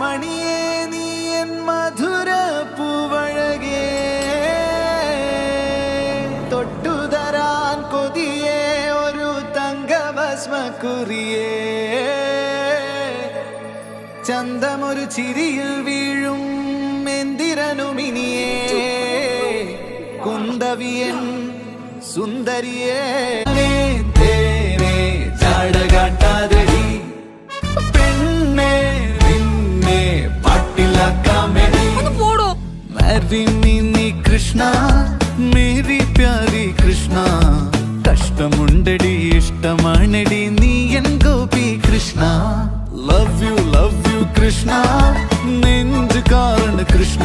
മണിയേ നീ എൻ മധുര പൂവഴകേ തൊട്ടുതരാൻ കൊതിയേ ഒരു തങ്കഭസ്മക്കുറിയേ ചന്തമൊരു ചിരിയിൽ വീഴും എന്തിരനുമിനിയേ കുന്തവിയൻ സുന്ദരിയേ തേനേ ചാടകാട്ടാതടി പെണ്ണേ നിന്നെ പാട്ടിലാക്കാമെടി മാരി നീ കൃഷ്ണ മേരി പ്യാരി കൃഷ്ണ കഷ്ടമുണ്ടടി ഇഷ്ടമാണടി നീ N Gopi Krishna love you Krishna നെഞ്ചു കാരണ കൃഷ്ണ